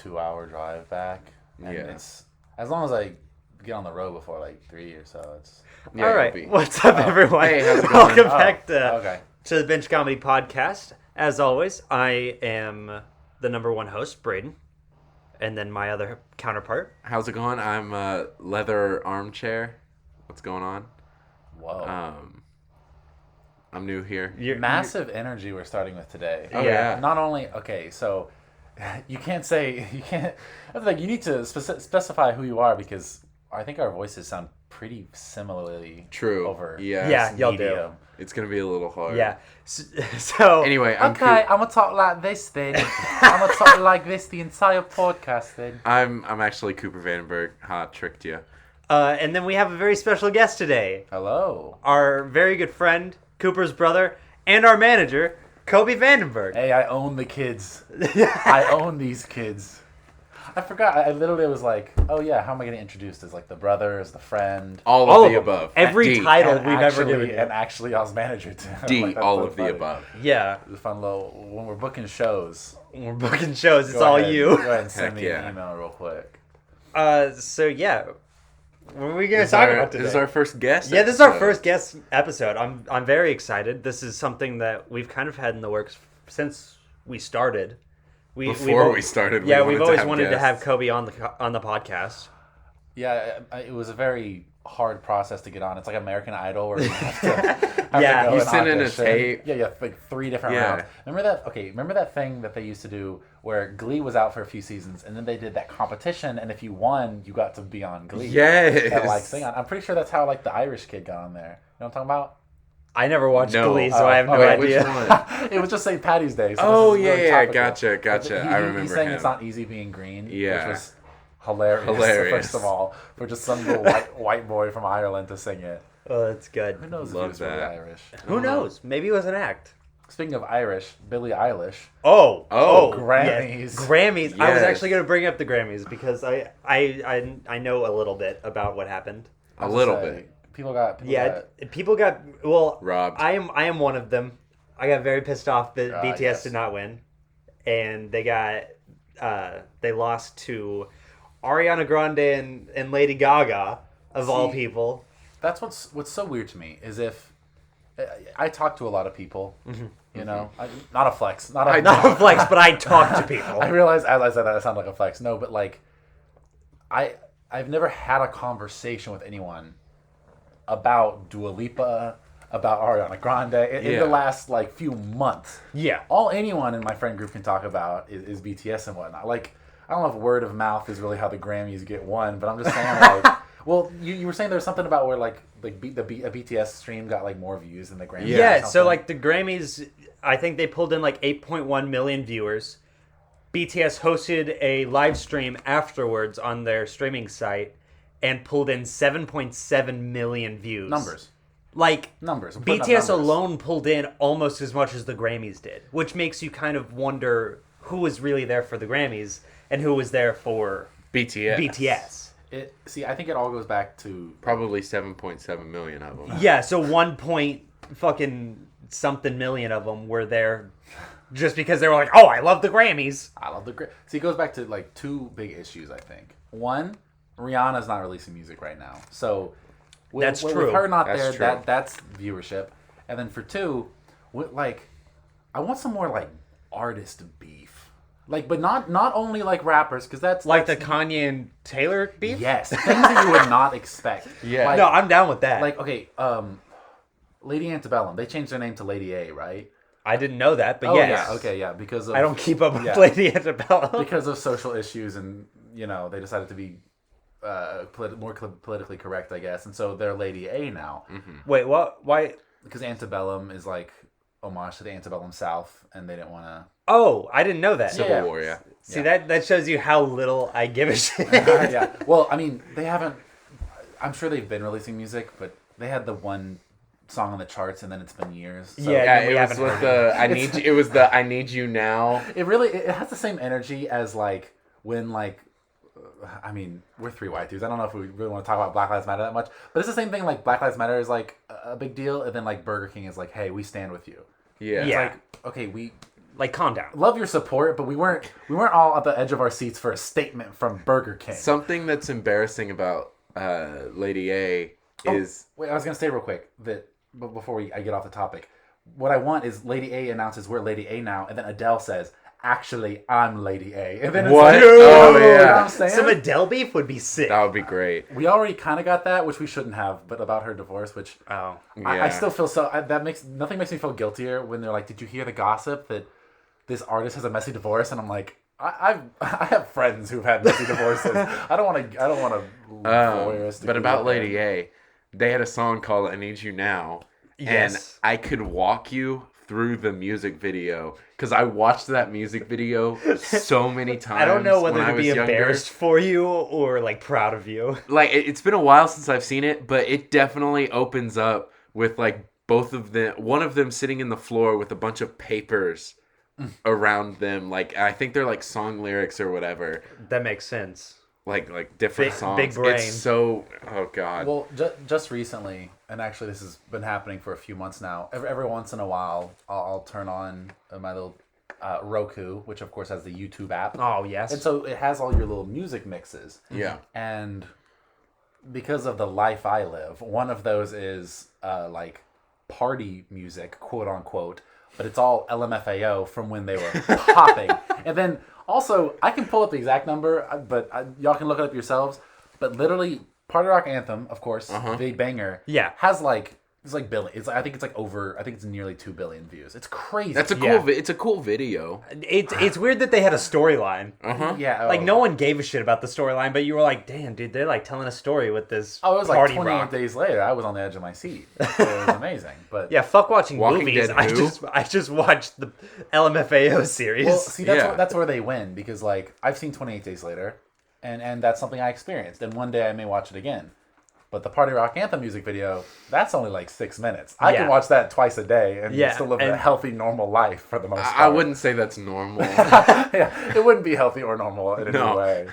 2-hour drive back. And it's as long as I get on the road before like 3 or so. It's all right. What's up, everyone? Hey, how's it going? Welcome back to the Bench Comedy Podcast. As always, I am the number one host, Braden, and then my other counterpart. How's it going? I'm Leather Armchair. What's going on? Whoa. I'm new here. Massive energy we're starting with today. Oh, yeah. Not only so you can't. I think you need to specify who you are because I think our voices sound pretty similarly. True. Over. Yeah, y'all do. It's gonna be a little hard. Yeah. So anyway, I'm gonna talk like this then. I'm gonna talk like this the entire podcast then. I'm actually Cooper Vandenberg. Ha, tricked you. And then we have a very special guest today. Hello. Our very good friend, Cooper's brother, and our manager, Coby Vandenberg. Hey, I own the kids. I own these kids. I forgot. I literally was like, oh yeah, how am I going to introduce as like the brother, as the friend? All of the above. Every title we've ever given. And actually, I was manager too. D, like, all of the above. Yeah. It was a fun little, when we're booking shows. It's all you. Go ahead and send me an email real quick. So yeah. What are we going to talk about today? This is our first guest. Yeah, this is our first guest episode. I'm very excited. This is something that we've kind of had in the works since we started. Before we started, we've always wanted to have Coby on the podcast. Yeah, it was a very hard process to get on. It's like American Idol where you have to go you send in a tape. Yeah, like 3 different rounds. Remember that thing that they used to do where Glee was out for a few seasons and then they did that competition and if you won, you got to be on Glee. Yes. And like sing on. I'm pretty sure that's how like the Irish kid got on there. You know what I'm talking about? I never watched Glee, so I have no idea. Which one? It was just St. Patty's Day. So gotcha. I remember He's saying him. It's not easy being green. Yeah. Which was hilarious. First of all, for just some little white boy from Ireland to sing it. Oh, that's good. Who knows if he was really Irish? Who knows? Maybe it was an act. Speaking of Irish, Billie Eilish. Oh, Grammys. Yes. Grammys. Yes. I was actually going to bring up the Grammys because I know a little bit about what happened. A little bit. People got robbed. I am one of them. I got very pissed off that BTS did not win, and they lost to Ariana Grande and Lady Gaga of all people. That's what's so weird to me is if I talk to a lot of people, you know, not a flex, not a flex, but I talk to people. I realize as I said that it sounded like a flex. No, but like I've never had a conversation with anyone about Dua Lipa, about Ariana Grande in the last like few months. Yeah. All anyone in my friend group can talk about is BTS and whatnot. Like, I don't know if word of mouth is really how the Grammys get won, but I'm just saying like, well, you were saying there was something about where like a BTS stream got like more views than the Grammys. Yeah, so like the Grammys, I think they pulled in like 8.1 million viewers. BTS hosted a live stream afterwards on their streaming site and pulled in 7.7 million views. Numbers. BTS alone pulled in almost as much as the Grammys did, which makes you kind of wonder who was really there for the Grammys and who was there for BTS. I think it all goes back to probably 7.7 million of them. Yeah, so 1 point fucking something million of them were there just because they were like, oh, I love the Grammys. I love the Grammys. See, it goes back to like 2 big issues, I think. One, Rihanna's not releasing music right now. So that's true. With her not there, that's viewership. And then for 2, I want some more like artist beef. Like, but not only like rappers, because that's the Kanye and Taylor beef. Yes, things that you would not expect. Yeah, no, I'm down with that. Like, okay, Lady Antebellum, they changed their name to Lady A, right? I didn't know that, but yes. Yeah, okay, yeah, because of, I don't keep up with Lady Antebellum because of social issues, and they decided to be more politically correct, I guess, and so they're Lady A now. Mm-hmm. Wait, what? Why? Because Antebellum is like homage to the Antebellum South, and they didn't want to. Oh, I didn't know that. Civil War, yeah. See, that shows you how little I give a shit. Yeah. Well, I mean, they haven't. I'm sure they've been releasing music, but they had the one song on the charts, and then it's been years. So. Yeah, it was with the I need you. It was the I need you now. It has the same energy as like when like. I mean, we're 3 white dudes. I don't know if we really want to talk about Black Lives Matter that much, but it's the same thing. Like Black Lives Matter is like a big deal, and then like Burger King is like, "Hey, we stand with you." Yeah. It's like, okay, Like, calm down. Love your support, but we weren't all at the edge of our seats for a statement from Burger King. Something that's embarrassing about Lady A is... Wait, I was going to say real quick that before I get off the topic, what I want is Lady A announces we're Lady A now, and then Adele says, actually, I'm Lady A. And then it's What? like, Oh, you know yeah. what I'm saying? Some Adele beef would be sick. That would be great. We already kind of got that, which we shouldn't have, but about her divorce, which Oh. I still feel nothing makes me feel guiltier when they're like, did you hear the gossip that this artist has a messy divorce? And I'm like, I have friends who've had messy divorces. I don't want to. But about Lady A, they had a song called "I Need You Now," and I could walk you through the music video because I watched that music video so many times. I don't know whether when to I was be embarrassed for you or like proud of you. Like it's been a while since I've seen it, but it definitely opens up with like both of them, one of them sitting in the floor with a bunch of papers around them. Like I think they're like song lyrics or whatever. That makes sense. Like different songs. Big brain. It's so god. Well, just recently, and actually this has been happening for a few months now. Every once in a while, I'll turn on my little Roku, which of course has the YouTube app. Oh yes. And so it has all your little music mixes. Yeah. And because of the life I live, one of those is like party music, quote unquote, but it's all LMFAO from when they were popping. And then also, I can pull up the exact number, but y'all can look it up yourselves. But literally, Party Rock Anthem, of course, the banger, has like it's like billion. I think it's nearly 2 billion views. It's crazy. That's a cool. It's a cool video. It's weird that they had a storyline. Yeah. Like no one gave a shit about the storyline, but you were like, damn, dude, they're like telling a story with this. Oh, it was party like 28 rock. days later. I was on the edge of my seat. It was amazing. But Yeah, fuck watching Walking movies. Dead I who? just watched the LMFAO series. well, see, that's where they win because like I've seen 28 Days Later, and that's something I experienced. And one day I may watch it again. But the Party Rock Anthem music video, that's only like 6 minutes. I can watch that twice a day and still live a healthy, normal life for the most part. I wouldn't say that's normal. Yeah, it wouldn't be healthy or normal in any way.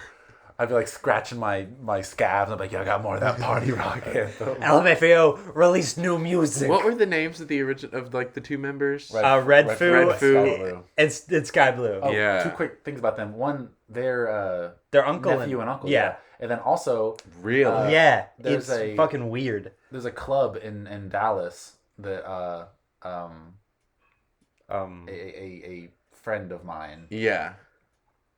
I'd be like scratching my scabs. I'm like, yeah, I got more of that Party Rock Anthem. LMFAO released new music. What were the names of the the two members? Red Foo and Sky Blue. Oh, Yeah. 2 quick things about them. One, their uncle nephew and uncle. Yeah. And then also, Really? Yeah, there's it's fucking weird. there's a club in Dallas that a friend of mine Yeah.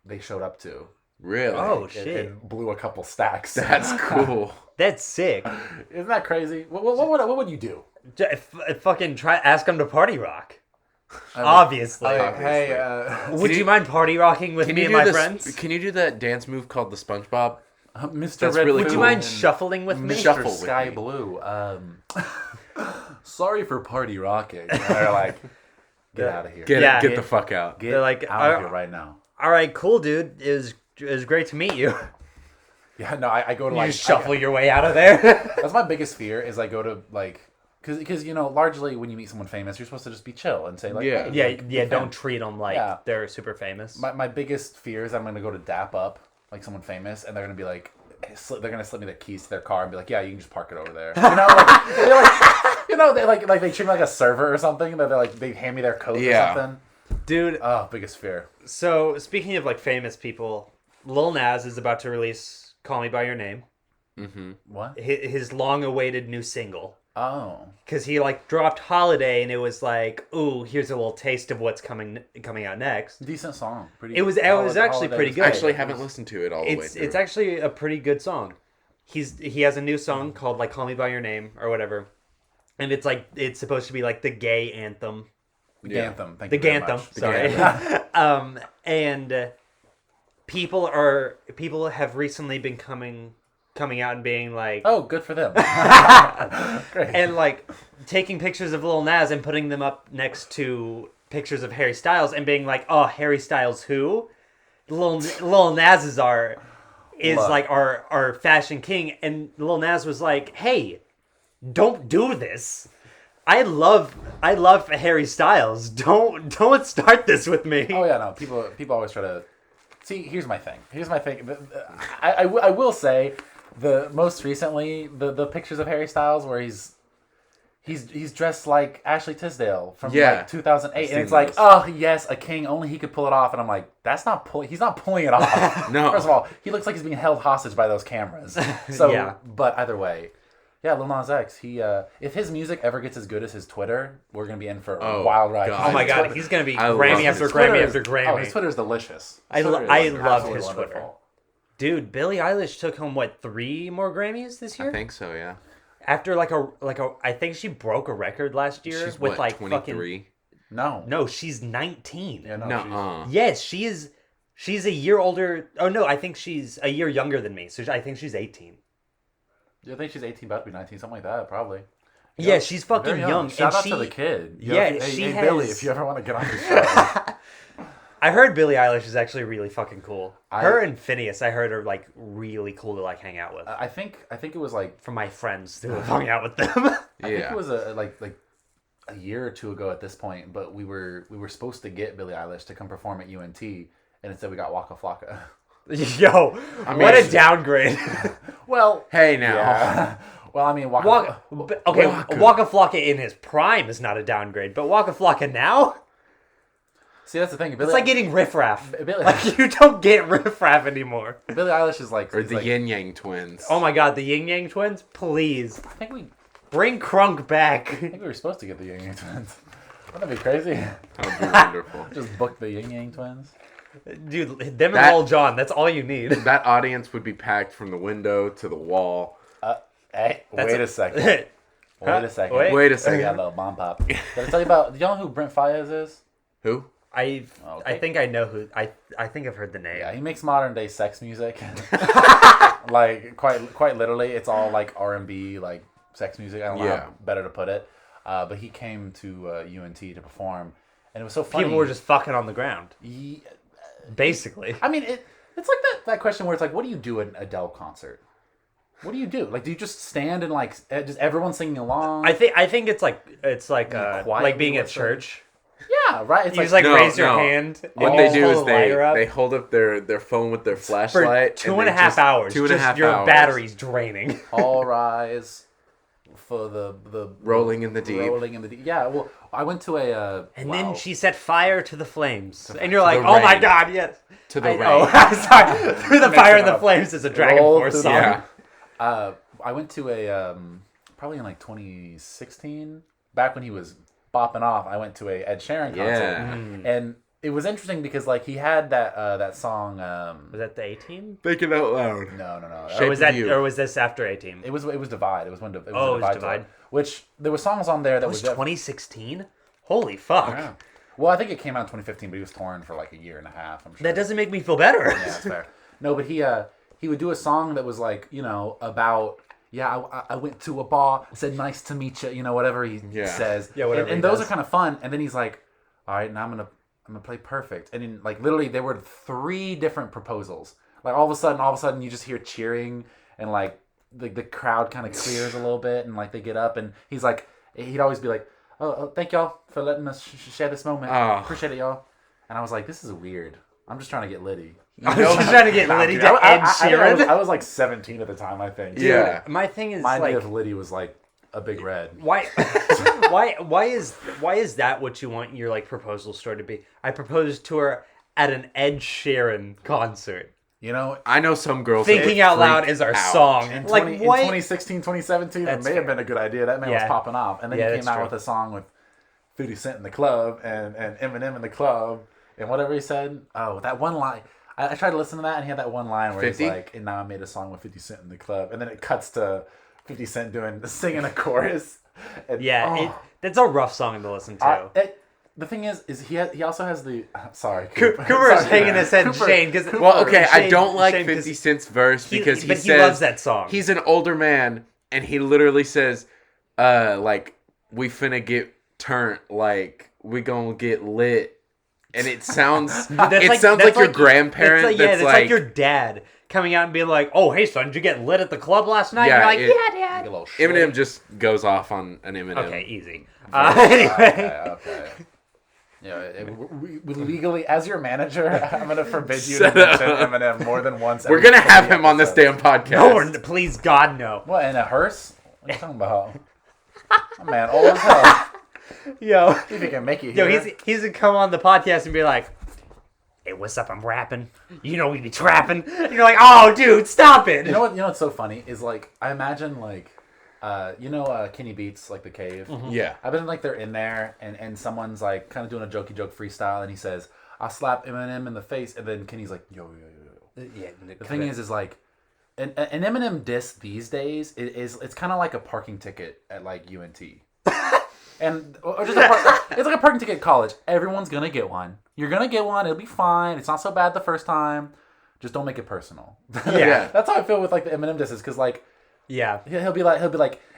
they showed up to. Really? Oh and, shit, and blew a couple stacks. That's cool. that's sick. Isn't that crazy? What would you do? Fucking ask them to party rock. I mean, Obviously. Hey, Would you mind party rocking with me and my friends? Can you do that dance move called the SpongeBob? Mr. That's Red really Would you cool. mind shuffling with me? Mr. Shuffle with Sky me. Blue. Sorry for party rocking. And they're like, get out of here. Get the fuck out. Get They're like, out of here right now. All right, cool, dude. It was great to meet you. Yeah, no, I go to You like just shuffle your way out of there. That's my biggest fear is I go to like because largely when you meet someone famous you're supposed to just be chill and say like Yeah. hey, yeah. like, Don't treat them like Yeah. they're super famous. My biggest fear is I'm gonna go to dap up like someone famous and they're gonna be like they're gonna slip me the keys to their car and be like, yeah, you can just park it over there. They treat me like a server or something. They're like they hand me their coat or something. Dude, Oh, biggest fear. so speaking of like famous people, Lil Nas is about to release "Call Me by Your Name," What? his long-awaited new single. Oh, Because he like dropped "Holiday" and it was like, ooh, here's a little taste of what's coming out next. decent song. Pretty. It was actually pretty good. I actually haven't listened to it all the way through. It's actually a pretty good song. He has a new song called like "Call Me by Your Name" or whatever, and it's supposed to be like the gay anthem. The Gantham. Thank The you very Gantham, much. The sorry. Gantham. And people have recently been coming out and being like, Oh, good for them. Great. and like taking pictures of Lil Nas and putting them up next to pictures of Harry Styles and being like, oh, Harry Styles who? Lil Nas is like our fashion king, and Lil Nas was like, hey, don't do this. I love Harry Styles. Don't start this with me. Oh yeah, no. People always try to see. Here's my thing. I will say the most recently the pictures of Harry Styles where he's he's dressed like Ashley Tisdale from Yeah. like 2008, and it's seen like, those. oh yes, a king, only he could pull it off, and I'm like, he's not pulling it off. No. First of all, he looks like he's being held hostage by those cameras. So, Yeah. but either way, yeah, Lil Nas X, if his music ever gets as good as his Twitter, we're gonna be in for a Oh, wild ride. God. Oh my god, Twitter- he's gonna be I love Grammy his after Twitter Grammy is- after Grammy. Oh, his Twitter's delicious. I Twitter love is his absolutely Twitter. wonderful. Dude, Billie Eilish took home what 3 more Grammys this year? I think so, yeah. After like a I think she broke a record last year She's with what, like 23? No, she's 19. Yeah, no, No, Yes, she is. She's a year older. Oh no, I think she's a year younger than me. So I think she's 18. I think she's 18, about to be 19, something like that, probably. Yeah, she's fucking Very young. Shout and out she, to the kid. Yeah, hey, she hey, Billy, has- if you ever want to get on the show. I heard Billie Eilish is actually really fucking cool. I- Her and Phineas, I heard are like really cool to like hang out with. I think it was like From my friends who have hung out with them. I think Yeah. it was like a year or two ago at this point, but we were supposed to get Billie Eilish to come perform at UNT, and instead we got Waka Flocka. Yo, what a downgrade. Well, Hey, now. yeah. Well, I mean, Waka Waka. Flocka in his prime is not a downgrade, but Waka Flocka now? See, that's the thing. It's like getting Riff Raff. Billie, Like, you don't get Riff Raff anymore. Billie Eilish is like, Or is the like, Yin Yang twins. Oh my god, the Yin Yang twins? Please. I think we Bring Crunk back. were supposed to get the Yin Yang twins. Wouldn't that be crazy? That would be wonderful. Just book the Yin Yang twins. Dude, them and That- Lil Jon, that's all you need. That audience would be packed from the window to the wall. Hey, That's wait a second. Wait a second. Wait a I second. got a little bomb pop. Did I tell you about? Do y'all know who Brent Fayez is? Who? I Okay. think I know who. I think I've heard the name. Yeah, he makes modern day sex music. Like quite literally, it's all like R&B, like sex music. I don't know Yeah. how better to put it. But he came to UNT to perform, and it was so funny. People were just fucking on the ground, He, basically. I mean, it's like that question where it's like, what do you do at an Adele concert? What do you do? Like, do you just stand and like just everyone singing along? I think it's like quietly like being at listen. church. yeah, right. It's You just like No, raise your no. hand. What and they you do hold is a lighter up they hold up their phone with their for flashlight. two and and a they half just- hours. 2.5 just your hours. battery's draining. all rise for the Rolling in the deep. Rolling in the deep. Yeah. Well, I went to a And then she set fire to the flames, and you're To like, the "Oh my rain. god, yes!" To the I rain. know. I'm sorry. Through the Mix fire it and the up. flames is a Dragon Roll Force through song. the- Yeah. I went to a probably in like 2016, back when he was bopping off. I went to a Ed Sheeran concert, Yeah. and it was interesting because like he had that song. Was that the 18? Think it out loud. No. Shape Or was of that? You. Or was this after 18? It was Divide. It was when it was Oh, a it was Divide. Divide. tour, which there were songs on there that That was 2016. Holy fuck! Yeah. Well, I think it came out in 2015, but he was touring for like a year and a half. I'm sure. That doesn't make me feel better. Yeah, that's fair. No, but he would do a song that was like, about, I went to a bar, said nice to meet you, whatever he Yeah. says. Yeah, whatever And he those does. are kind of fun. And then he's like, all right, now I'm gonna play Perfect. And then like literally there were 3 different proposals. Like all of a sudden you just hear cheering, and like the crowd kind of clears a little bit, and like they get up, and he's like, he'd always be like, oh thank y'all for letting us share this moment. Oh. Appreciate it, y'all. And I was like, this is weird. I'm just trying to get Liddy. I was just trying to get Nah, Liddy dude, to Ed I Sheeran. was like 17 at the time, I think. Yeah. My thing is My idea like, of Liddy was like a big red. why, why is that what you want your like proposal story to be? I proposed to her at an Ed Sheeran concert. I know some girls that Thinking would out loud freak is our out. song. In, Like 20, in what? 2016, 2017, That's it may have fair. been a good idea. That man Yeah. was popping off. And then Yeah, he that's came out true. with a song with 50 Cent in the club and Eminem in the club and whatever he said. Oh, that one line. I tried to listen to that, and he had that one line where 50? he's like, and now I made a song with 50 Cent in the club. And then it cuts to 50 Cent singing a chorus. And, Yeah, oh, that's a rough song to listen to. the thing is he also has the... Sorry, Cooper Sorry, is hanging his head in Cooper- shame because Well, okay, I Shane- don't like Shane, 50 Cent's verse because he but says he loves that song. He's an older man, and he literally says, like, we finna get turned, like, we gonna get lit. And it sounds, That's sounds like your that's grandparent. like, that's like your dad coming out and being like, "Oh, hey son, did you get lit at the club last night?" Yeah, You're like, it- "Yeah, Like a dad." little shit. Eminem just goes off on an Eminem. Okay, easy. Anyway, Okay. Yeah, we legally, as your manager, I'm gonna forbid you to Shut mention up. Eminem more than once. We're every gonna have 20 him on this episodes. damn podcast. no, please God, no. What, in a hearse? What are you talking about? Man, old as hell. Yo, If you can make it yo, here. he's gonna come on the podcast and be like, "Hey, what's up? I'm rapping. You know we be trapping." And you're like, "Oh, dude, stop it." You know what? You know what's so funny is like I imagine like, Kenny Beats, like the cave. Yeah. I bet like they're in there and someone's like kind of doing a jokey joke freestyle and he says, "I'll slap Eminem in the face," and then Kenny's like, "Yo, yo, yo, yo." Yeah. The thing is like, an Eminem diss these days it's kind of like a parking ticket at like UNT. And or just it's like a parking ticket at college. Everyone's gonna get one. You're gonna get one. It'll be fine. It's not so bad the first time. Just don't make it personal. Yeah. That's how I feel with like the Eminem disses, because like Yeah. he'll be like,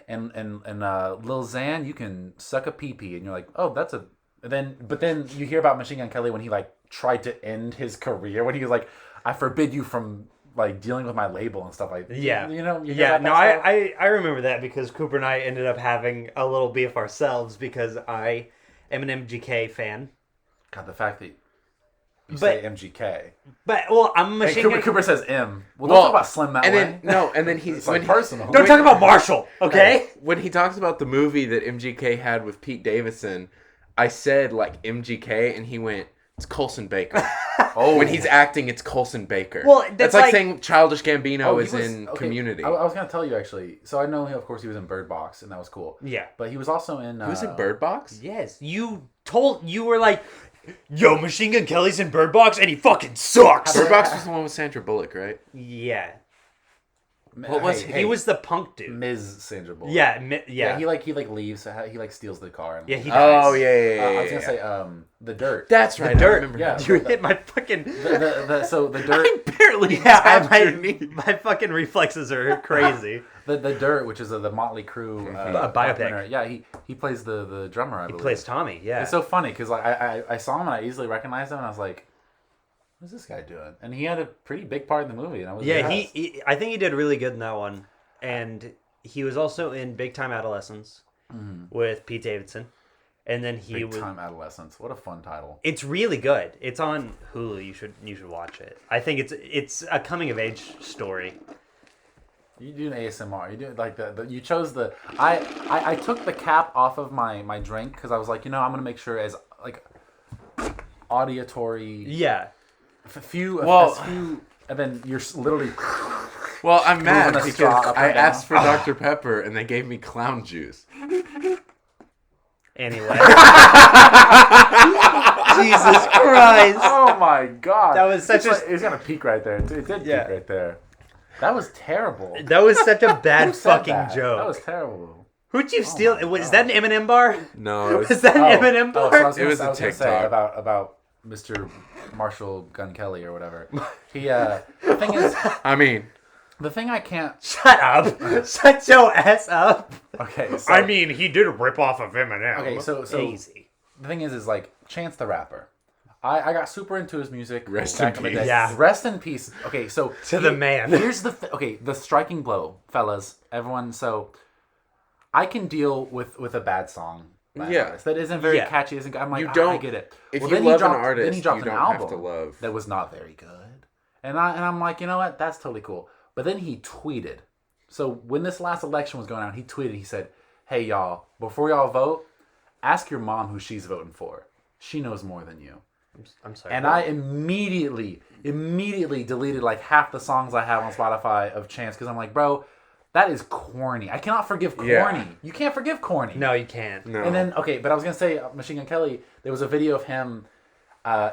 and Lil Xan, you can suck a pee pee, and you're like, oh, that's a. But then you hear about Machine Gun Kelly when he like tried to end his career, when he was like, I forbid you from like dealing with my label and stuff like that. Yeah. You know. You hear Yeah. about No, that stuff? I remember that because Cooper and I ended up having a little beef ourselves because I am an MGK fan. God, the fact that you But- say MGK. But well, I'm a Hey, Machine Gun. Cooper says M. Well, Well, don't talk about Slim that And way. then no, and then he It's like when, personal. Don't talk about Marshall, okay? when he talks about the movie that MGK had with Pete Davidson, I said like MGK, and he went, "It's Colson Baker." Oh, When he's acting, it's Colson Baker. Well, that's that's like, like- saying Childish Gambino Oh, he is was- in okay, Community. I was gonna tell you actually. So I know, of course, he was in Bird Box, and that was cool. Yeah. But he was also in. He was in Bird Box. Yes, you were like, "Yo, Machine Gun Kelly's in Bird Box and he fucking sucks." Bird Box was the one with Sandra Bullock, right? Yeah, What was he was the punk dude. Ms. Sandra Bullock. Yeah, Yeah, he leaves. He like steals the car. And Yeah, he Oh dies. yeah. I was gonna say The Dirt. That's right. Dirt. I remember. Yeah. You hit my fucking. So The Dirt. I barely Yeah, tapped your knee. my fucking reflexes are crazy. The Dirt, which is the Motley Crue A biopic. documentary. Yeah, he plays the drummer. I He believe. plays Tommy. Yeah. It's so funny because like I saw him and I easily recognized him and I was like, what's this guy doing? And he had a pretty big part in the movie. And I was Yeah, impressed. I think he did really good in that one, and he was also in Big Time Adolescence with Pete Davidson, and then he Big was. Time Adolescence. What a fun title. It's really good. It's on Hulu. You should watch it. I think it's a coming of age story. You do an ASMR. You do like you chose the. I took the cap off of my drink because I was like, I'm gonna make sure as like auditory. Yeah. Few. And then you're literally. Well, I'm mad Moving a because straw up I and down. asked for Dr. Pepper and they gave me clown juice. Anyway. Jesus Christ. Oh my god. That was such a- It's gonna peak right there. It did Yeah. peak right there. That was terrible. That was such a bad Who said fucking that? joke. That was terrible. Who'd you steal? Is that an Eminem bar? No, Was that an Eminem so I bar? was gonna, It was I a was gonna say TikTok. about Mr. Marshall Gun Kelly or whatever. He the thing is, I mean, the thing I can't. Shut up. Shut your ass up. Okay, so, I mean, he did a rip off of Eminem. okay, so Easy. the thing is like Chance the Rapper. I got super into his music. Rest back in the peace. day. Yeah. Rest in peace. Okay, so To the man. Here's the the striking blow, fellas, everyone. So I can deal with a bad song. By an Yeah. artist that isn't very Yeah. catchy. Isn't I'm like You I don't- get it. if you then love he an dropped, artist, then he dropped you an don't have album to love. that was not very good. And I'm like, you know what? That's totally cool. But then he tweeted. So when this last election was going on, he tweeted. He said, "Hey y'all, before y'all vote, ask your mom who she's voting for. She knows more than you." I'm sorry. And I immediately deleted like half the songs I have on Spotify of Chance because I'm like, bro, that is corny. I cannot forgive corny. Yeah. You can't forgive corny. No, you can't. no. And then okay, but I was gonna say Machine Gun Kelly. There was a video of him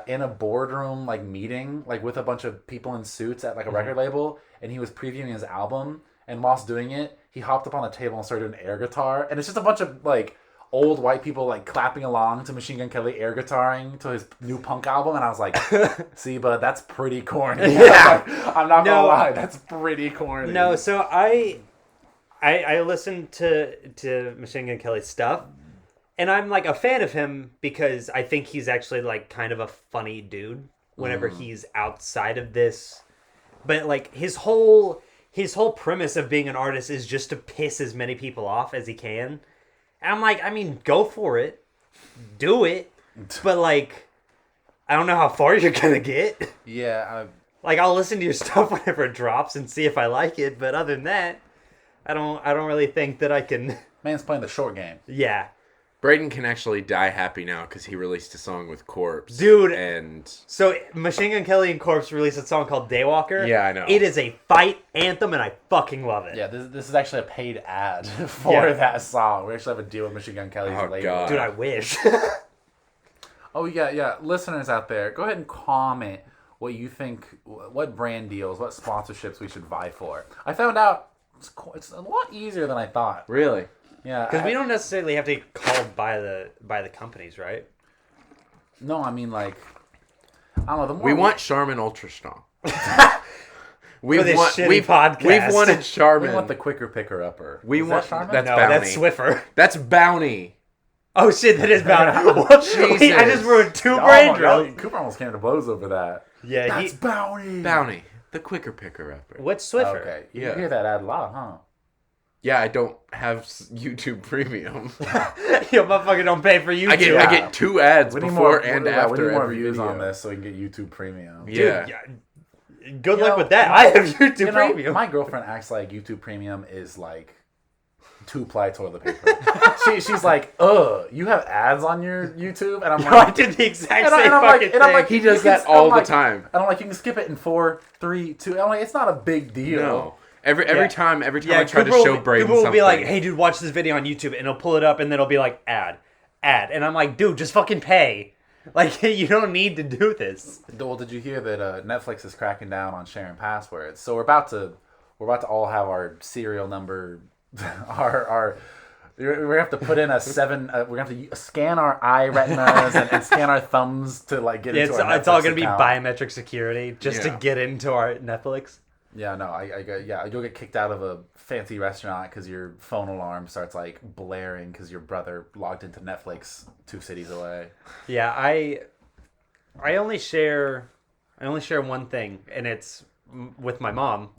in a boardroom like meeting like with a bunch of people in suits at like a record label, and he was previewing his album. And whilst doing it, he hopped up on the table and started doing air guitar, and it's just a bunch of like old white people like clapping along to Machine Gun Kelly air guitarring to his new punk album, and I was like, "See, but that's pretty corny." Yeah. I'm not No. gonna lie, that's pretty corny. No, so I listened to Machine Gun Kelly's stuff, and I'm like a fan of him because I think he's actually like kind of a funny dude whenever he's outside of this. But like his whole premise of being an artist is just to piss as many people off as he can. And I'm like, I mean, go for it. Do it. But like I don't know how far you're gonna get. Yeah, Like I'll listen to your stuff whenever it drops and see if I like it, but other than that, I don't really think that I can Man's playing the short game. Yeah. Braden can actually die happy now because he released a song with Corpse. Dude. And So Machine Gun Kelly and Corpse released a song called Daywalker. Yeah, I know. It is a fight anthem, and I fucking love it. Yeah, this is actually a paid ad for that song. We actually have a deal with Machine Gun Kelly's label. God. Dude, I wish. Oh, yeah. Listeners out there, go ahead and comment what you think, what brand deals, what sponsorships we should vie for. I found out it's a lot easier than I thought. really? Yeah. Because we don't necessarily have to get called by the companies, right? No, I mean, like, I don't know. The more We want Charmin Ultra Strong. For this shitty podcast. We've wanted Charmin. We want the quicker picker upper. We Is want that Charmin? that's No, Bounty. that's Swiffer. That's Bounty. Oh shit, that is Bounty. Wait, I just ruined two Oh, brain my drills. God, Cooper almost came to blows over that. Yeah, That's Bounty. Bounty. The quicker picker upper. What's Swiffer? Okay, you Yeah. hear that ad a lot, huh? Yeah, I don't have YouTube Premium. Yo, motherfucker, don't pay for YouTube. I get 2 ads We need before more, and we after need more every views video. on this so we can get YouTube Premium. Dude, Yeah. good You luck know, with that. I have YouTube You know, Premium. my girlfriend acts like YouTube Premium is like 2-ply toilet paper. She's like, ugh, you have ads on your YouTube? And I'm No, I like, did the exact and I- same and I'm like- fucking and I'm thing. like, He does you can- that all I'm the like- time. And I'm like, you can skip it in 4, 3, 2. I'm like, it's not a big deal. No. Every time I try to Cooper show will, Braden Cooper will something. be like, hey, dude, watch this video on YouTube. And he'll pull it up, and then it'll be like, ad. And I'm like, dude, just fucking pay. Like, you don't need to do this. Well, did you hear that Netflix is cracking down on sharing passwords? So we're about to all have our serial number, our we're gonna have to put in a 7. We're gonna have to scan our eye retinas and scan our thumbs to like get into our Netflix It's all going to be account. biometric security just to Yeah. get into our Netflix. Yeah, no, you'll get kicked out of a fancy restaurant because your phone alarm starts like blaring because your brother logged into Netflix 2 cities away. Yeah, I only share one thing, and it's with my mom,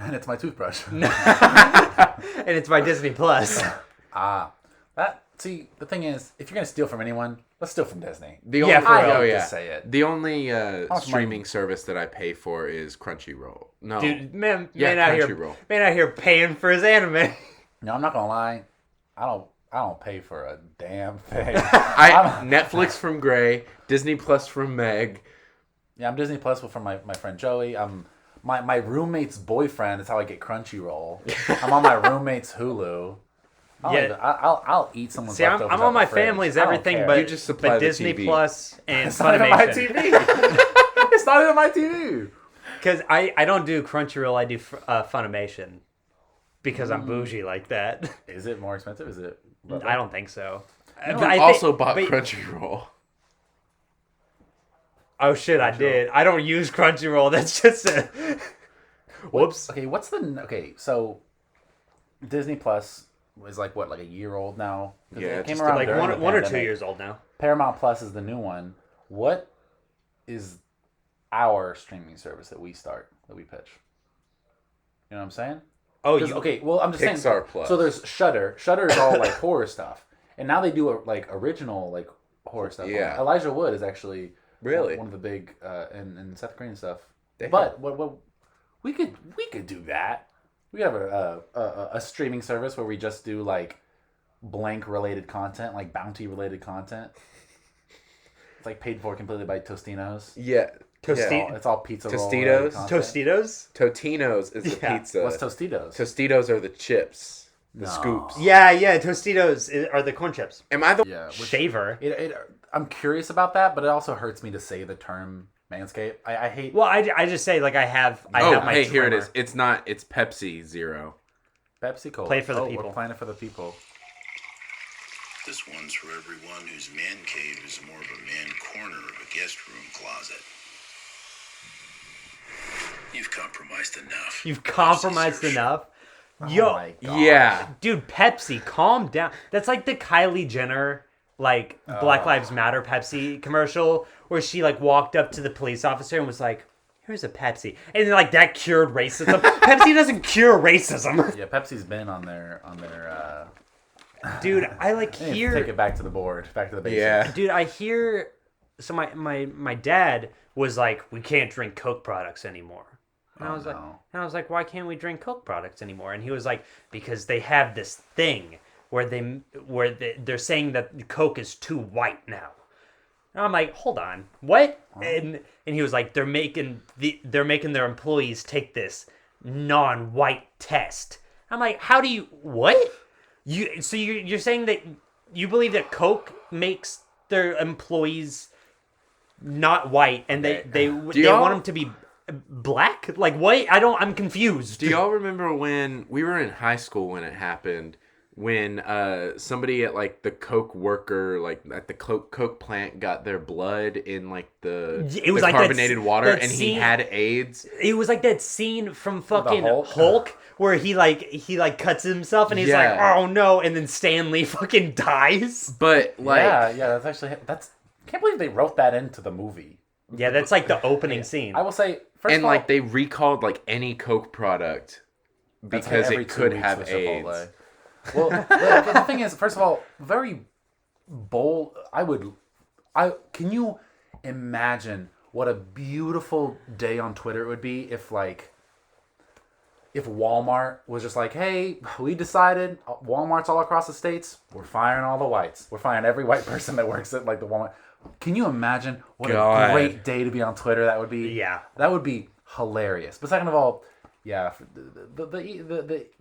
And it's my toothbrush. and it's my Disney Plus. See, the thing is, if you're gonna steal from anyone, let's steal from Disney. The Yeah, only, for real. oh, To yeah. say it. The only much streaming service that I pay for is Crunchyroll. No. Dude, man Yeah, out here paying for his anime. No, I'm not gonna lie. I don't pay for a damn thing. Netflix from Gray, Disney Plus from Meg. Yeah, I'm Disney Plus from my friend Joey. My roommate's boyfriend is how I get Crunchyroll. I'm on my roommate's Hulu. I'll eat someone's See, I'm leftovers on out my the fridge. family's I don't everything, care. but, You just supply but the Disney TV. Plus and It's not even my Funimation. TV. It's not even my TV. Because I don't do Crunchyroll, I do Funimation. Because I'm bougie like that. Is it more expensive? Is it? I don't think so. know, But I Also think- bought but- Crunchyroll. Oh shit, I did. I don't use Crunchyroll. That's just a... Whoops. Okay, so Disney Plus is like what, like a year old now? 'Cause Yeah, it came just around Like during one the or 2 pandemic. years old now. Paramount Plus is the new one. What is our streaming service that we pitch? You know what I'm saying? Oh, 'Cause, okay, well, I'm just saying. Pixar Plus. So there's Shudder. Shudder is all like horror stuff, and now they do like original like horror stuff. Yeah. Elijah Wood is actually Really? one of the big and Seth Green stuff. Damn. But what we could do that. We have a streaming service where we just do like blank related content, like bounty related content. It's like paid for completely by Tostinos. Yeah. It's all pizza roll Tostitos? related content. Tostitos? Totino's is the Yeah. pizza. What's Tostitos? Tostitos are the chips. The No. scoops. Yeah, Tostitos are the corn chips. Am I the... Yeah. Shaver. I'm curious about that, but it also hurts me to say the term manscape. I hate. Well, I just say, like, I have Oh, my hey, here it trimmer. is. It's not. It's Pepsi Zero. Pepsi Cola. Play for the people. We're playing it for the people. This one's for everyone whose man cave is more of a man corner of a guest room closet. You've compromised enough. You've compromised Pepsi, sir. enough. Oh Yo, my God. Yeah. dude, Pepsi, calm down. That's like the Kylie Jenner, like, Black Lives Matter Pepsi commercial where she, like, walked up to the police officer and was like, here's a Pepsi. And, like, that cured racism. Pepsi doesn't cure racism. Yeah, Pepsi's been on their. Dude, I, like, They need to hear... take it back to the board, back to the basics. Yeah. Dude, I hear... So my dad was like, we can't drink Coke products anymore. And I was like, why can't we drink Coke products anymore? And he was like, because they have this thing where they're saying that Coke is too white now. And I'm like, hold on, what? And he was like, they're making their employees take this non-white test. I'm like, how do you what? You're saying that you believe that Coke makes their employees not white, and they want them to be black? Like what? I'm confused. Do y'all remember when we were in high school when it happened? When somebody at like the Coke worker, like at the Coke plant, got their blood in like the like carbonated water, and scene, he had AIDS. It was like that scene from fucking Hulk where he cuts himself, and he's like, oh no, and then Stanley fucking dies. But like, that's I can't believe they wrote that into the movie. Yeah, that's like the opening scene. I will say, first of all, like they recalled like any Coke product because it could have AIDS. Well, the thing is, first of all, very bold. Can you imagine what a beautiful day on Twitter it would be if Walmart was just like, hey, we decided, Walmarts all across the states, we're firing all the whites. We're firing every white person that works at like the Walmart. Can you imagine what a great day to be on Twitter that would be? Yeah. That would be hilarious. But second of all, yeah,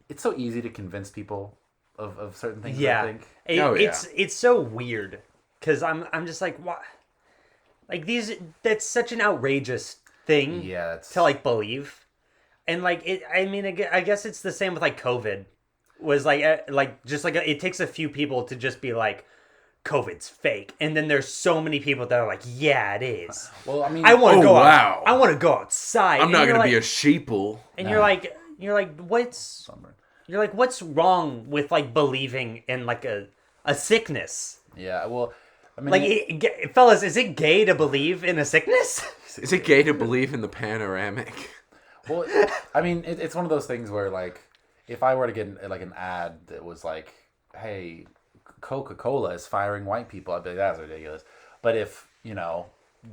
it's so easy to convince people of certain things. Yeah, I think. It's so weird because I'm just like, what? Like that's such an outrageous thing. Yeah, to like believe, and like it. I mean, I guess it's the same with like COVID. Was like it takes a few people to just be like, COVID's fake, and then there's so many people that are like, yeah, it is. Well, I mean, I want to go out. I want to go outside. I'm not gonna be a sheeple. And you're like, what's? You're like, what's wrong with like believing in like a sickness? Yeah, well, I mean, like, fellas, is it gay to believe in a sickness? Is it gay to believe in the panoramic? Well, I mean, it's one of those things where like, if I were to get like an ad that was like, hey, Coca-Cola is firing white people, I'd be like, that's ridiculous. But if,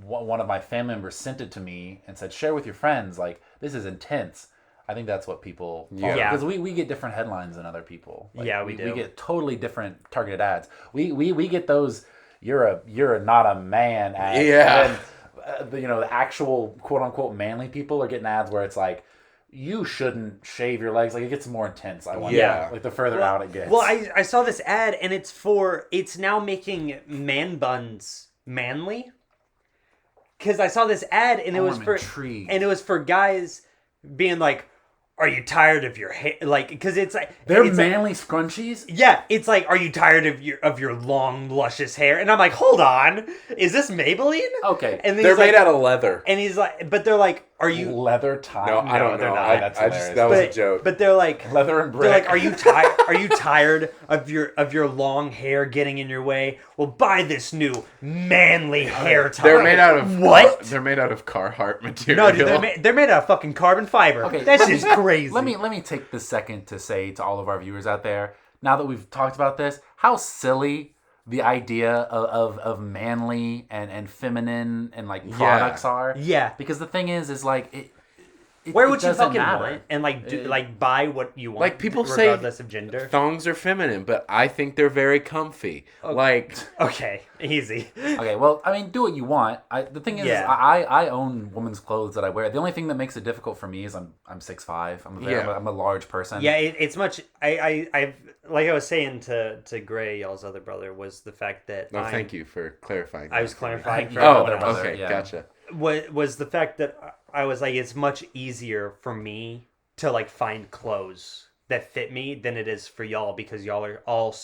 one of my family members sent it to me and said, share with your friends, like, this is intense, I think that's what people... Yeah. Because we get different headlines than other people. Like, yeah, we do. We get totally different targeted ads. We get those, you're not a man ads. Yeah. And then, the actual quote-unquote manly people are getting ads where it's like, you shouldn't shave your legs. Like, it gets more intense, I wonder. Yeah. Like, the further out it gets. Well, I saw this ad, and it's now making man buns manly. Because I saw this ad, and it was for guys being like, are you tired of your hair? Like, because it's like... They're it's manly scrunchies? Yeah, it's like, are you tired of your long, luscious hair? And I'm like, hold on. Is this Maybelline? Okay. And they're made out of leather. And he's like, but they're like, are you... Leather tie? No, I don't know. They're not. That was a joke. But they're like... Leather and brick. They're like, are you tired of your long hair getting in your way? Well, buy this new manly hair tie. They're made out of... What? They're made out of Carhartt material. No, dude, they're made out of fucking carbon fiber. Okay, that's just crazy. Let me take this second to say to all of our viewers out there, now that we've talked about this, how silly the idea of manly and feminine and like products are. Yeah. Because the thing is like where would you doesn't fucking matter. want and like buy what you want? Like people regardless say of gender. Thongs are feminine, but I think they're very comfy. Okay. Like okay, easy. Okay, well, I mean, do what you want. The thing is, I own women's clothes that I wear. The only thing that makes it difficult for me is I'm 6'5". I'm a large person. Yeah, it's much. I've like I was saying to Gray, y'all's other brother, was the fact that. No, thank you for clarifying. I was clarifying. For Oh, everyone else. okay, yeah. Gotcha. Was the fact that I was like, it's much easier for me to like find clothes that fit me than it is for y'all, because y'all are all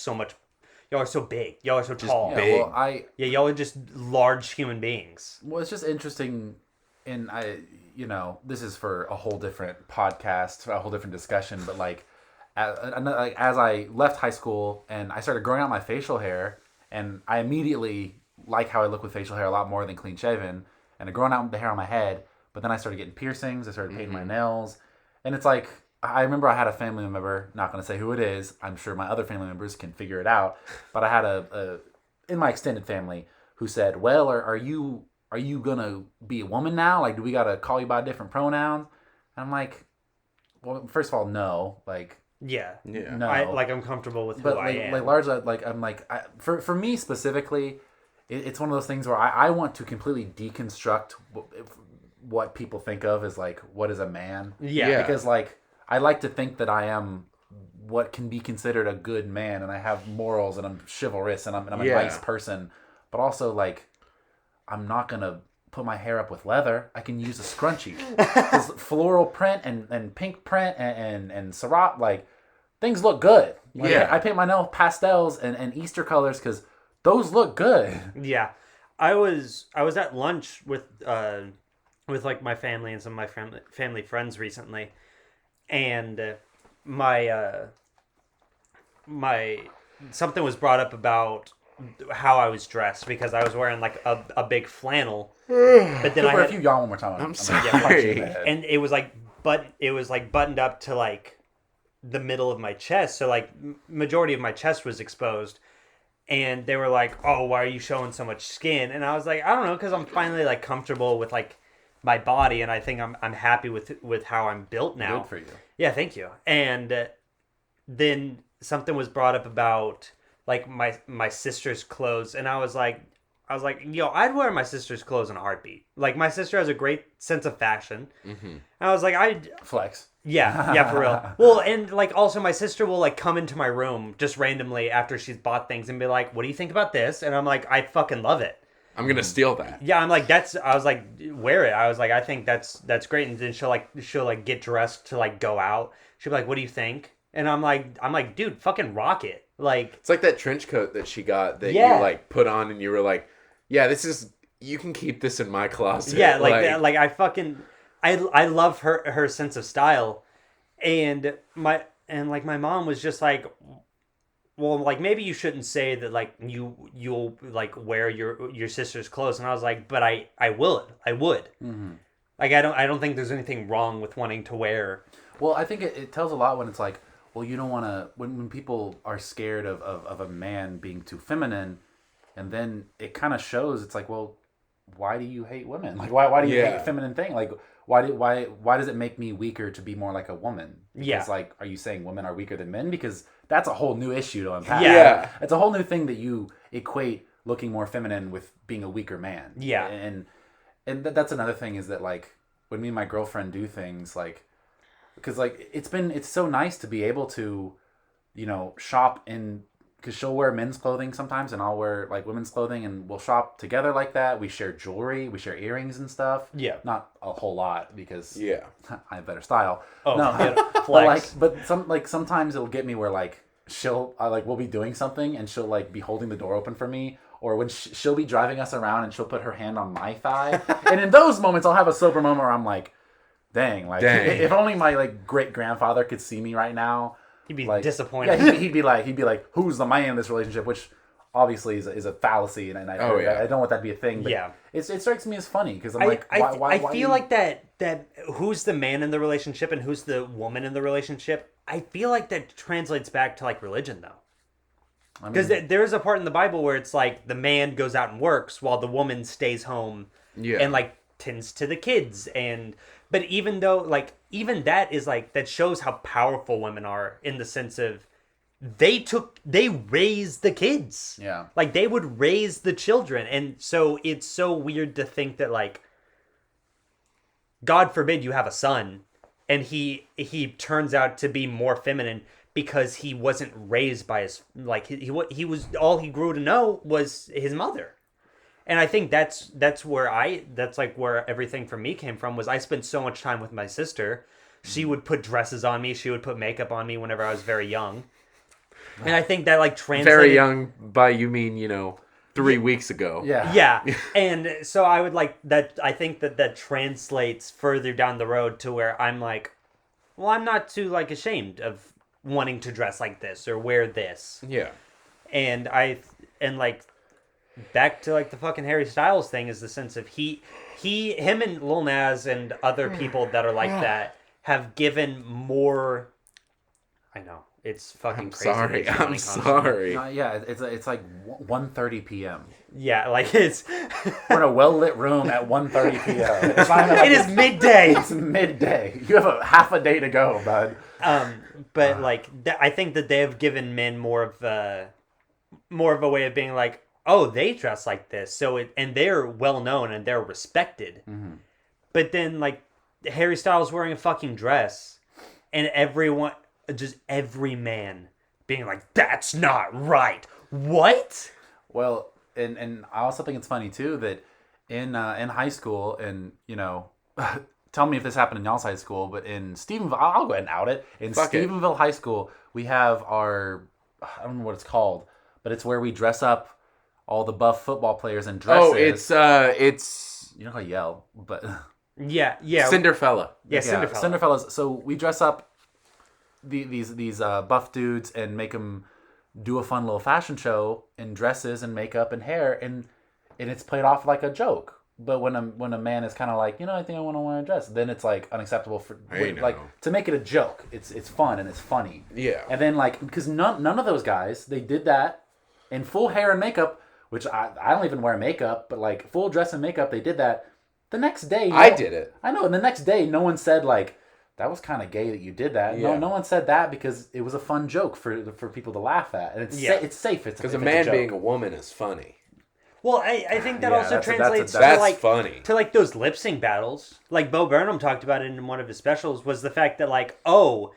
y'all are so big, y'all are so tall. big. Well, y'all are just large human beings. Well, it's just interesting, and this is for a whole different podcast, a whole different discussion. But like, as I left high school and I started growing out my facial hair, and I immediately like how I look with facial hair a lot more than clean shaven, and I growing out the hair on my head. But then I started getting piercings. I started painting my nails, and it's like, I remember I had a family member, not going to say who it is. I'm sure my other family members can figure it out. But I had a in my extended family who said, well, are you going to be a woman now? Like, do we got to call you by different pronouns? And I'm like, well, first of all, no. Like, Yeah. Yeah. No. I'm comfortable with who But I am. like largely, for me specifically, it's one of those things where I want to completely deconstruct what people think of as like what is a man. Yeah. Because like I like to think that I am what can be considered a good man, and I have morals, and I'm chivalrous, and I'm a nice person. But also like I'm not gonna put my hair up with leather. I can use a scrunchie. 'Cause floral print and pink print and Syrah, like things look good. Like, Yeah. I paint my nail pastels and Easter colors because those look good. Yeah, I was at lunch with like my family and some of my family friends recently, and my something was brought up about how I was dressed because I was wearing like a big flannel, but then If you yawn one more time, I'm punch sorry. you in the head. and it was like buttoned up to like the middle of my chest, so like majority of my chest was exposed. And they were like, "Oh, why are you showing so much skin?" And I was like, "I don't know, because I'm finally like comfortable with like my body, and I think I'm happy with how I'm built now." Good for you. Yeah, thank you. And then something was brought up about like my sister's clothes, and I was like, "Yo, I'd wear my sister's clothes in a heartbeat." Like my sister has a great sense of fashion. And I was like, Flex. yeah, for real. Well, and like also my sister will like come into my room just randomly after she's bought things and be like, "What do you think about this?" And I'm like, "I fucking love it." I'm gonna steal that. Yeah, I'm like, I was like, wear it. I was like, I think that's great. And then she'll like get dressed to like go out. She'll be like, "What do you think?" And I'm like, dude, fucking rock it. Like, It's like that trench coat that she got that Yeah. you like put on and you were like, yeah, you can keep this in my closet. yeah, like I fucking, I love her sense of style, and my mom was just like, well, like maybe you shouldn't say that like you'll like wear your sister's clothes. And I was like, but I would. Like I don't think there's anything wrong with wanting to wear. Well, I think it tells a lot when it's like, well, you don't want to, when people are scared of a man being too feminine, and then it kind of shows, it's like, well, why do you hate women? Like, why do you hate feminine thing? Like, why does it make me weaker to be more like a woman? Because, Yeah. like, are you saying women are weaker than men? Because that's a whole new issue to unpack. Yeah. It's a whole new thing that you equate looking more feminine with being a weaker man. Yeah. And that's another thing is that, like, when me and my girlfriend do things, like, because like it's so nice to be able to, shop in, because she'll wear men's clothing sometimes and I'll wear like women's clothing, and we'll shop together like that. We share jewelry, we share earrings and stuff. Yeah. Not a whole lot because I have better style. Oh, no, yeah, but flex. sometimes it'll get me where like we'll be doing something and she'll like be holding the door open for me. Or when she'll be driving us around and she'll put her hand on my thigh. And in those moments, I'll have a sober moment where I'm like, dang. If only my like great grandfather could see me right now. He'd be like, disappointed. Yeah, he'd be like, who's the man in this relationship? Which obviously is a fallacy, and I don't want that to be a thing. But Yeah. it strikes me as funny because I'm like, why? I feel like that who's the man in the relationship and who's the woman in the relationship. I feel like that translates back to like religion though. Because there's a part in the Bible where it's like the man goes out and works while the woman stays home and like tends to the kids. But even though like even that is like that shows how powerful women are in the sense of they raised the kids. Yeah. Like they would raise the children. And so it's so weird to think that like God forbid you have a son and he turns out to be more feminine because he wasn't raised by his, like he was, all he grew to know was his mother. And I think that's where everything for me came from. Was I spent so much time with my sister. She would put dresses on me. She would put makeup on me whenever I was very young. And I think that like translated. Very young by you mean 3 weeks ago. Yeah. Yeah. And so I would like that. I think that translates further down the road to where I'm like, well, I'm not too like ashamed of wanting to dress like this or wear this. Yeah. And like back to like the fucking Harry Styles thing is the sense of him and Lil Nas and other people that are like that have given more. I know it's fucking crazy. I'm sorry. Yeah, it's like 1:30 p.m. Yeah, like it's We're in a well-lit room at 1:30 p.m. It's not even like it is midday. it's midday. You have half a day to go, bud. But like I think that they have given men more of a way of being like, oh, they dress like this, and they're well known and they're respected. Mm-hmm. But then like Harry Styles wearing a fucking dress, and every man being like, that's not right. What? Well, and I also think it's funny too that in high school, and tell me if this happened in y'all's high school, but in Stephenville, I'll go ahead and out it. In Stephenville High School, we have I don't know what it's called, but it's where we dress up all the buff football players in dresses. Oh, it's you know how I yell, but Yeah. Cinderfella. Yeah, Cinderfella. Cinderfellas. So we dress up these buff dudes and make them do a fun little fashion show in dresses and makeup and hair, and it's played off like a joke. But when a man is kind of like, I think I want to wear a dress, then it's like unacceptable to make it a joke. It's fun and it's funny. Yeah. And then because none of those guys, they did that in full hair and makeup, which I don't even wear makeup, but like full dress and makeup, they did that. The next day, I did it. I know, and the next day, no one said like, that was kind of gay that you did that. Yeah. No one said that because it was a fun joke for people to laugh at, and it's it's safe. It's because if a man it's being a woman is funny. Well, I think that Yeah, also that's translates to That's like funny. to like those lip sync battles. Like Bo Burnham talked about it in one of his specials, was the fact that like,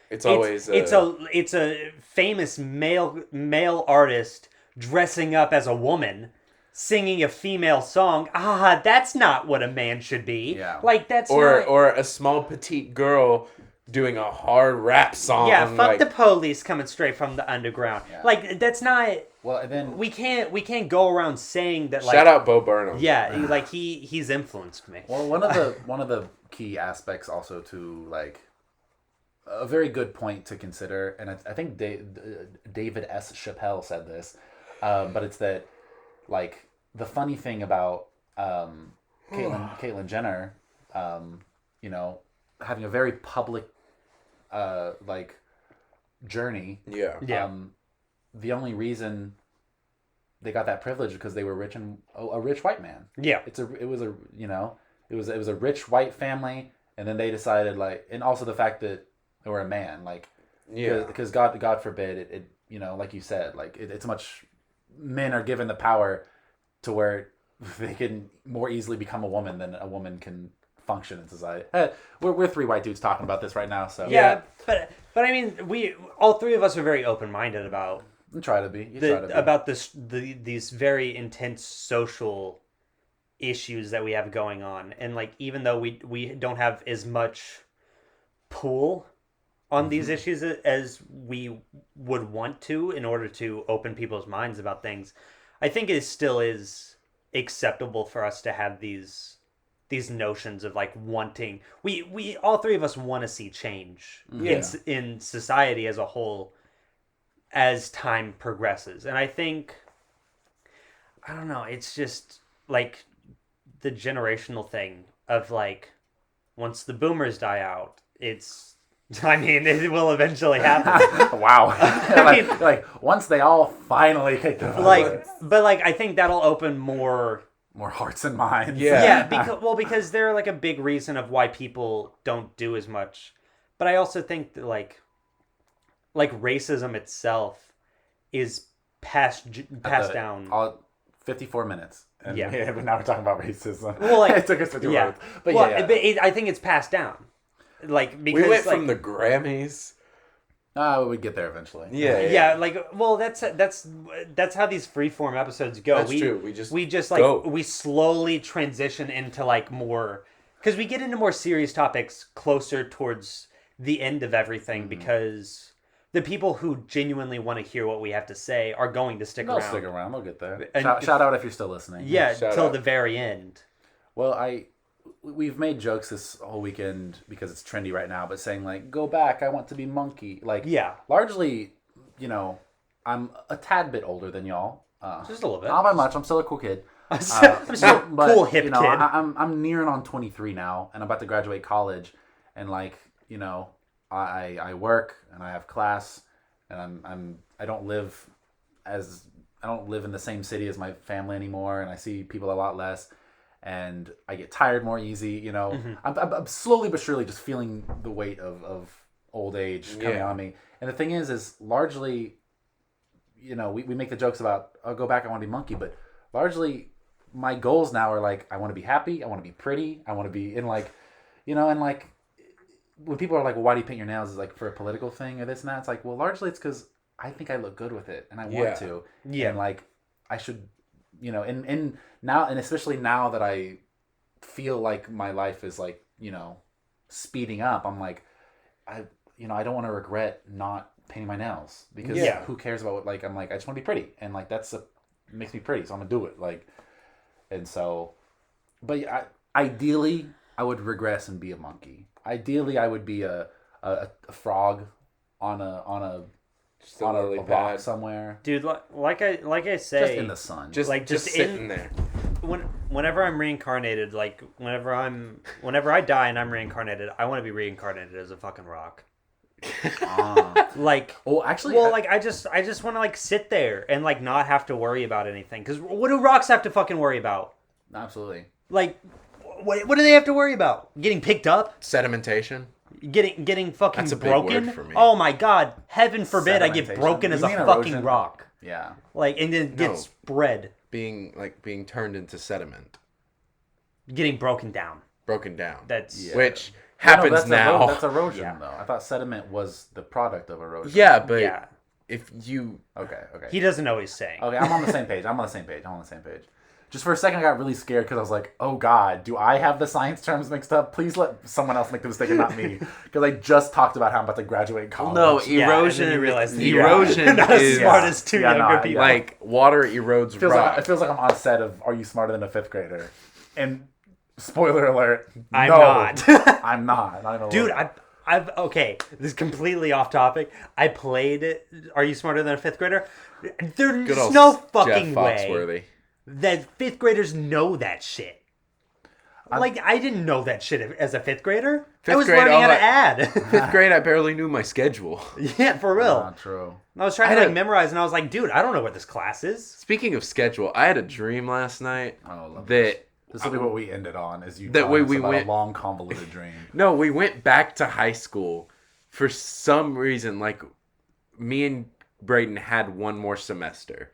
it's a famous male artist dressing up as a woman singing a female song. That's not what a man should be. Yeah. Like that's or a small petite girl doing a hard rap song. yeah, fuck the police coming straight from the underground. Yeah. Like that's not. well, and then We can't go around saying that. Like, Shout out Bo Burnham. Yeah, like he's influenced me. well, one of the key aspects also to like a very good point to consider, and I think David S. Chappelle said this, but it's that like the funny thing about Caitlyn Jenner, having a very public like journey. Yeah. Yeah. The only reason they got that privilege because they were rich and a rich white man. Yeah. It was a rich white family, and then they decided and also the fact that they were a man, because God forbid it like you said, it's much, men are given the power to where they can more easily become a woman than a woman can function in society. We're three white dudes talking about this right now, so Yeah, but I mean, we all three of us are very open minded about try to be. about these very intense social issues that we have going on, and like even though we don't have as much pull on these issues as we would want to in order to open people's minds about things, I think it still is acceptable for us to have these notions of like wanting. We all three of us want to see change in society as a whole as time progresses, and I think, I don't know, it's just like the generational thing of like, once the boomers die out, I mean, it will eventually happen. Wow. like once they all finally kick the but I think that'll open more hearts and minds. Yeah, because they're like a big reason of why people don't do as much. But I also think that like racism itself is passed down. 54 minutes. And Yeah. but now we're talking about racism. Well, like, it took us 50 yeah. minutes. But Well, yeah. but I think it's passed down. Like, because We went like, from the Grammys. We'd get there eventually. yeah, like, well, that's how these freeform episodes go. That's true. We just like go. we slowly transition into like more, because we get into more serious topics closer towards the end of everything, because the people who genuinely want to hear what we have to say are going to stick They'll around. stick around. They'll get there. And Shout out if you're still listening. Yeah, Shout till out. the very end. Well, we've made jokes this whole weekend because it's trendy right now, but saying like, go back, I want to be monkey. Like, Yeah. largely, I'm a tad bit older than y'all. Just a little bit. Not by much. I'm still a cool kid. I'm still a But, cool hip kid. I'm nearing on 23 now, and I'm about to graduate college, and I work and I have class, and I don't live as live in the same city as my family anymore, and I see people a lot less, and I get tired more easy. You know, I'm slowly but surely just feeling the weight of old age coming on me. And the thing is largely, you know, we make the jokes about, I'll go back, I want to be monkey, but largely my goals now are like, I want to be happy, I want to be pretty, I want to be in like, you know, and like when people are like, well, why do you paint your nails? Is like for a political thing or this and that. It's like, well, largely it's because I think I look good with it and I want to. Yeah. And like I should, you know, and now, and especially now that I feel like my life is like, you know, speeding up, I'm like, I don't want to regret not painting my nails because who cares about what, like, I'm like, I just want to be pretty. And like, makes me pretty. So I'm gonna do it. Like, and so, but ideally I would regress and be a monkey. Ideally I would be a frog on a rock somewhere. Dude, like I say, just in the sun. Just sitting there. Whenever I'm reincarnated, like whenever I die and I'm reincarnated, I want to be reincarnated as a fucking rock. Like, well, actually, well, like I just want to like sit there and like not have to worry about anything. Because what do rocks have to fucking worry about? Absolutely. Like, what do they have to worry about? Getting picked up? Sedimentation. Getting fucking That's a big broken? word for me. Oh my god! Heaven forbid I get broken as a fucking erosion? rock. Yeah. Like, and then get spread. Being turned into sediment. Getting broken down. That's Yeah. Which happens now. That's erosion, though. I thought sediment was the product of erosion. Yeah, but if you... Okay. He doesn't know what he's saying. Okay, I'm on the same page. Just for a second, I got really scared because I was like, oh, God, do I have the science terms mixed up? Please let someone else make the mistake and not me. Because I just talked about how I'm about to graduate college. No, erosion... and then you realize erosion not is... as smart as two younger people. Like, water erodes rock. It feels like I'm on set of Are You Smarter Than a Fifth Grader? And... Spoiler alert. I'm no, not. I'm not. Dude, I've okay. This is completely off topic. I played Are You Smarter Than a Fifth Grader? There's no fucking way that fifth graders know that shit. I didn't know that shit as a fifth grader. I was learning how to add. Fifth grade, I barely knew my schedule. Yeah, for real. Not true. I was trying to memorize, and I was like, dude, I don't know what this class is. Speaking of schedule, I had a dream last night that... This will be what we ended on. Is you that way we about went a long convoluted dream. No, we went back to high school for some reason. Like me and Braden had one more semester,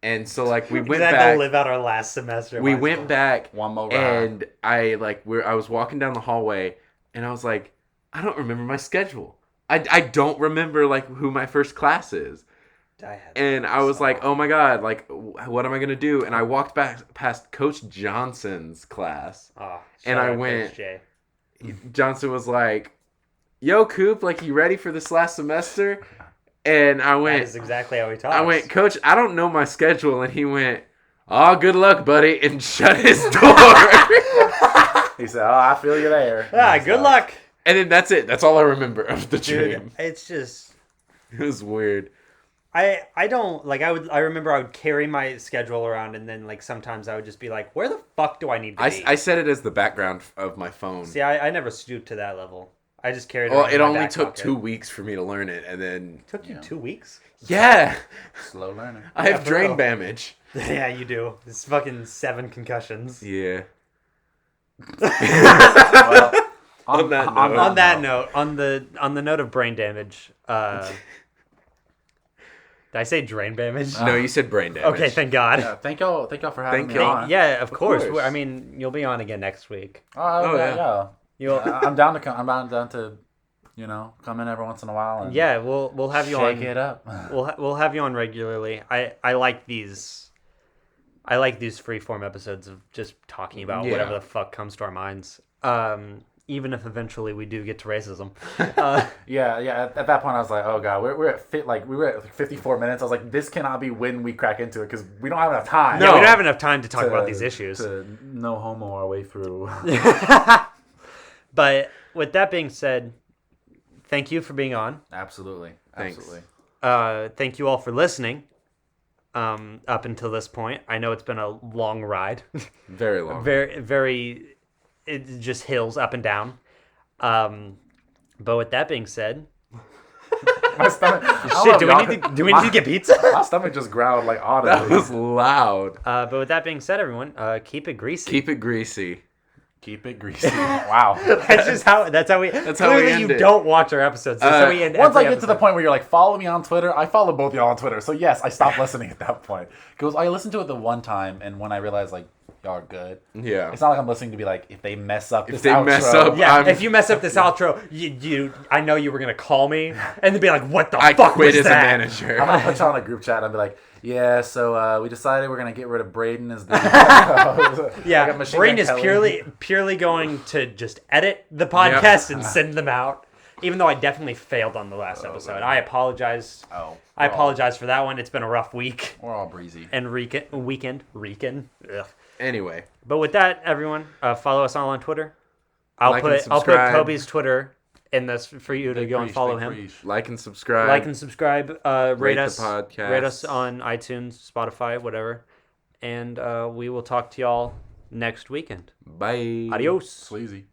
and so like we went back to live out our last semester. We went back one more round, and I was walking down the hallway, and I was like, I don't remember my schedule. I don't remember like who my first class is. And I was like, oh my God, like, what am I going to do? And I walked back past Coach Johnson's class. And I went, Johnson was like, yo, Coop, like, you ready for this last semester? And I went, that is exactly how he talks. I went, Coach, I don't know my schedule. And he went, oh, good luck, buddy, and shut his door. He said, oh, I feel you there. Good luck. And then that's it. That's all I remember of the dream. It's just... It was weird. I don't like I remember I would carry my schedule around, and then like sometimes I would just be like, where the fuck do I need to be? I set it as the background of my phone. See, I never stooped to that level. I just carried it. Well, it only took 2 weeks for me to learn it, and then it took you 2 weeks. Yeah, slow learner. I have brain damage. Yeah, you do. It's fucking 7 concussions. Yeah. Well, on the note of brain damage. Did I say drain damage? No, you said brain damage. Okay, thank God. Yeah, thank y'all for having me on. Yeah, of course. I mean, you'll be on again next week. Oh yeah. I'm down to come. I'm down to, come in every once in a while. And we'll have you on. Shake it up. We'll have you on regularly. I like these. I like these freeform episodes of just talking about whatever the fuck comes to our minds. Even if eventually we do get to racism. Yeah. At that point, I was like, oh god, we were at 54 minutes. I was like, this cannot be when we crack into it because we don't have enough time. No, we don't have enough time to talk about these issues. To no homo our way through. But with that being said, thank you for being on. Absolutely. Thanks. Thank you all for listening. Up until this point, I know it's been a long ride. Very long. Very. It's just hills up and down. But with that being said, My stomach. I don't know Shit, if do we need to get pizza? My stomach just growled like That audibly. was loud. But with that being said, everyone, keep it greasy. Keep it greasy. Keep it greasy. Wow. That's how we. That's Clearly, how we end you it. don't watch our episodes. That's how we end. Once every I get to the episode. point where you're like, follow me on Twitter, I follow both y'all on Twitter. So yes, I stopped listening at that point. Because I listened to it the one time, and when I realized like y'all are good, Yeah. it's not like I'm listening to be like, if they mess up this If they outro, mess up, Yeah, if you mess up this outro, I know you were gonna call me and then be like, "What the I fuck quit was as a that?" manager. I'm gonna put y'all in a group chat and be like, yeah, so we decided we're gonna get rid of Braden as the Yeah, like a Machine Brain Gun is Kelly. purely going to just edit the podcast and send them out. Even though I definitely failed on the last episode, I apologize. Oh, I apologize for that one. It's been a rough week We're all breezy. and weekend. Ugh. Anyway, But with that, everyone, follow us all on Twitter. I'll Like and put subscribe. Kobe's Twitter in this for you to Big go and preach, follow big him. preach. like and subscribe. Like and subscribe. Rate Rate the us. podcast. Rate us on iTunes, Spotify, whatever. And we will talk to y'all next weekend. Bye. Adios. Sleazy.